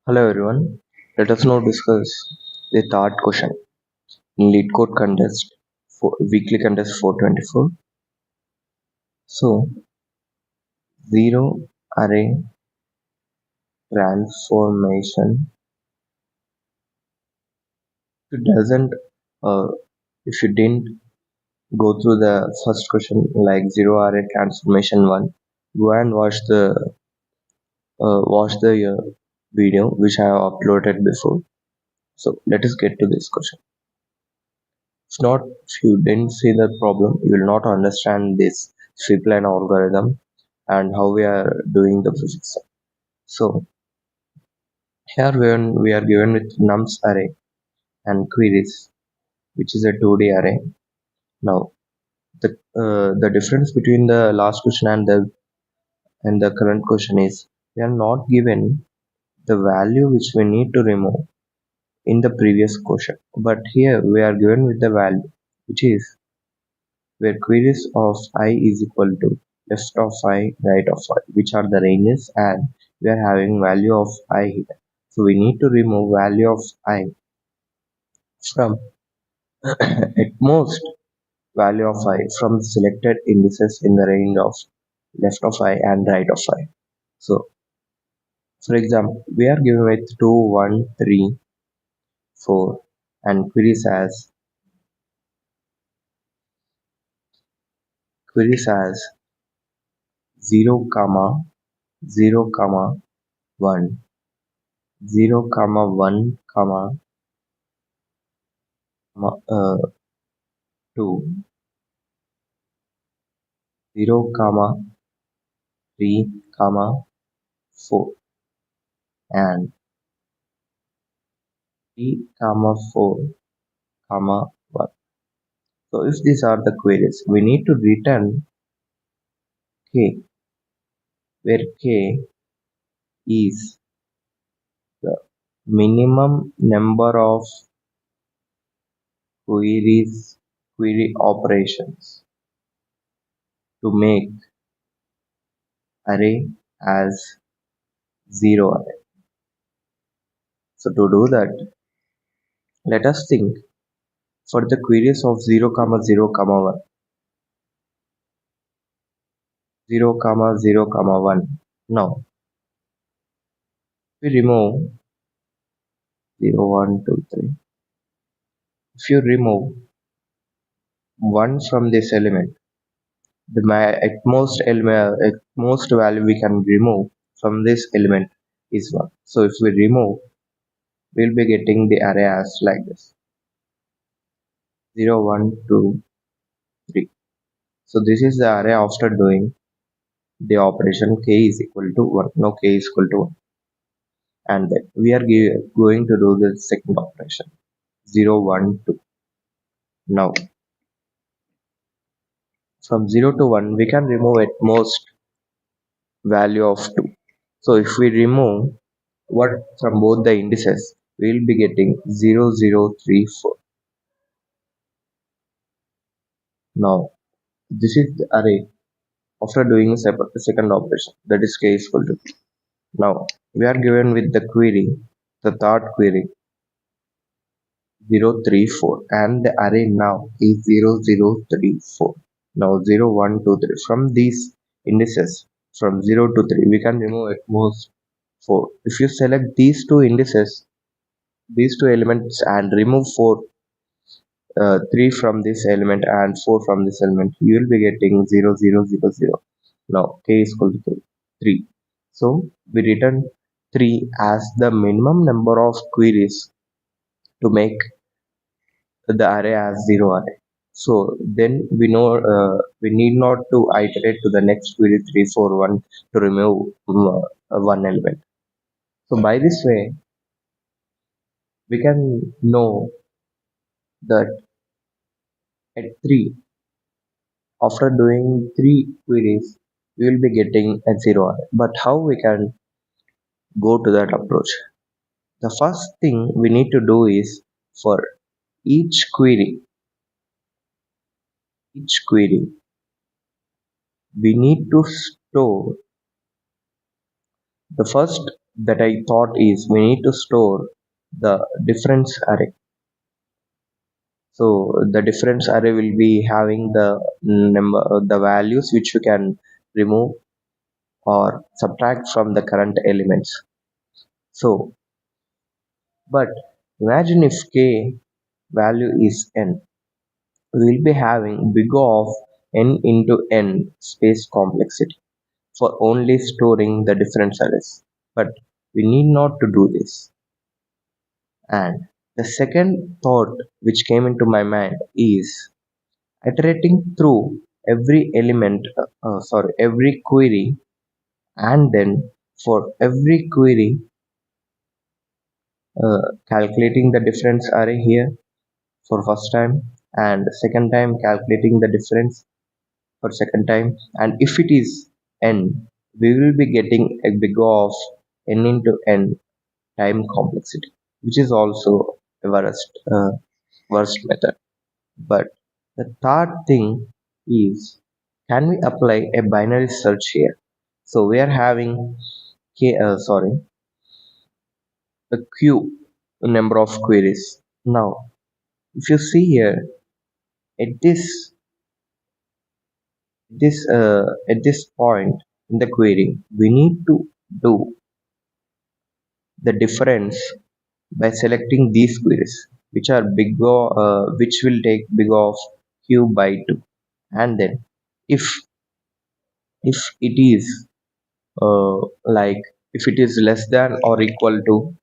Hello everyone, let us now discuss the third question in LeetCode contest for weekly contest 424. So, zero array transformation. If it doesn't, if you didn't go through the first question like zero array transformation one, go and watch the video which I have uploaded before. So let us get to this question. If you didn't see the problem, you will not understand this strip line algorithm and how we are doing the prefix sum. So here when we are given with nums array and queries, which is a 2D array. Now the difference between the last question and the current question is we are not given the value which we need to remove in the previous question, but here we are given with the value which is where queries of I is equal to left of I, right of I, which are the ranges, and we are having value of I here. So we need to remove value of I from at most value of I from selected indices in the range of left of I and right of I. So for example, we are given with 2, 1, 3, 4 and queries as 0, 0, 1, 0, 1, 2, 0, 3, 4 and 3, 4, 1. So if these are the queries, we need to return k, where k is the minimum number of query operations to make array as 0 array. So to do that, let us think for the queries of 0, 0, 1, 0, 0, 1. Now we remove 0, 1, 2, 3. If you remove 1 from this element, at most value we can remove from this element is 1. So if we remove, we'll be getting the array as like this: 0, 1, 2, 3. So this is the array after doing the operation k is equal to 1. No, k is equal to 1. And then we are going to do the second operation: 0, 1, 2. Now from 0 to 1 we can remove at most value of 2. So if we remove what from both the indices, we will be getting 0, 0, 3, 4. Now this is the array after doing a second operation, that is k is equal to 3. Now we are given with the query, the third query 0, 3, 4, and the array now is 0, 0, 3, 4. Now 0, 1, 2, 3. From these indices from 0 to 3 we can remove at most 4. If you select these two indices, these two elements, and remove 3 from this element and 4 from this element, you will be getting 0, 0, 0, 0. Now k is equal to 3. So we return 3 as the minimum number of queries to make the array as 0 array. So then we know we need not to iterate to the next query 3, 4, 1 to remove one element. So by this way, we can know that at 3, after doing 3 queries, we will be getting a 0 array. But how we can go to that approach? The first thing we need to do is for each query, we need to store the first that I thought is we need to store the difference array. So the difference array will be having the number, the values which you can remove or subtract from the current elements. So, but imagine if k value is n, we will be having big of n into n space complexity for only storing the difference arrays. But we need not to do this. And the second thought which came into my mind is iterating through every element, every query, and then for every query, calculating the difference array here for first time, and second time calculating the difference for second time, and if it is n, we will be getting a big of n into n time complexity, which is also a worst method. But the third thing is, can we apply a binary search here? So we are having a queue number of queries. Now, if you see here at this point in the query, we need to do the difference by selecting these queries, which are which will take big of q by 2, and then if it is like if it is less than or equal to,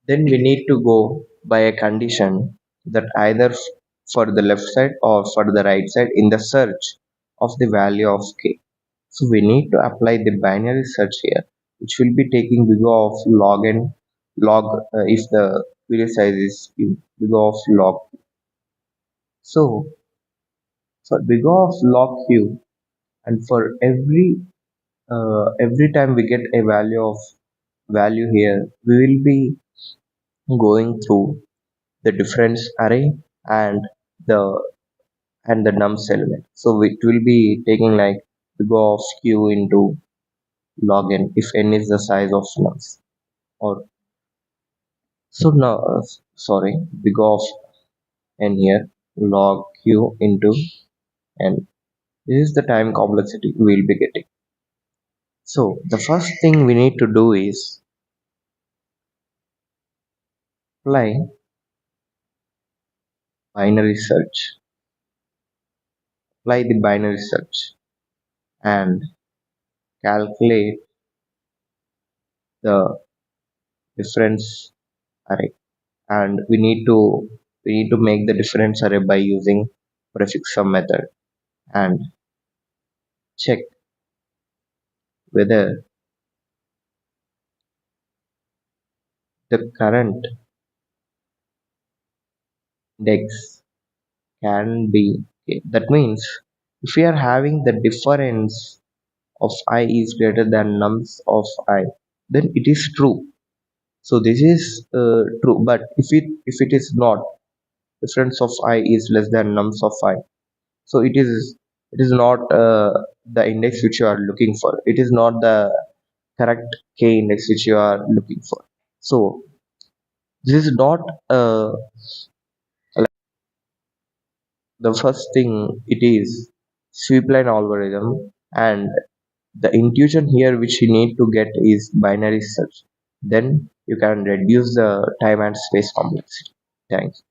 then we need to go by a condition that either for the left side or for the right side in the search of the value of k. So we need to apply the binary search here, which will be taking big of log n log if the query size is big of log. So for big of log q, and for every time we get a value here, we will be going through the difference array and the the nums element. So it will be taking like big of q into log n if n is the size of nums. Or so now sorry, big of n here, log q into n. This is the time complexity we will be getting. So the first thing we need to do is apply binary search. Apply the binary search and calculate the difference array. And we need to make the difference array by using prefix sum method and check whether the current index can be k. That means if we are having the difference of I is greater than nums of I, then it is true. So this is true. But if it is not, difference of I is less than nums of I, so it is not the index which you are looking for. It is not the correct k index which you are looking for. So this is not like the first thing. It is sweep line algorithm, and the intuition here which you need to get is binary search. Then you can reduce the time and space complexity. Thanks.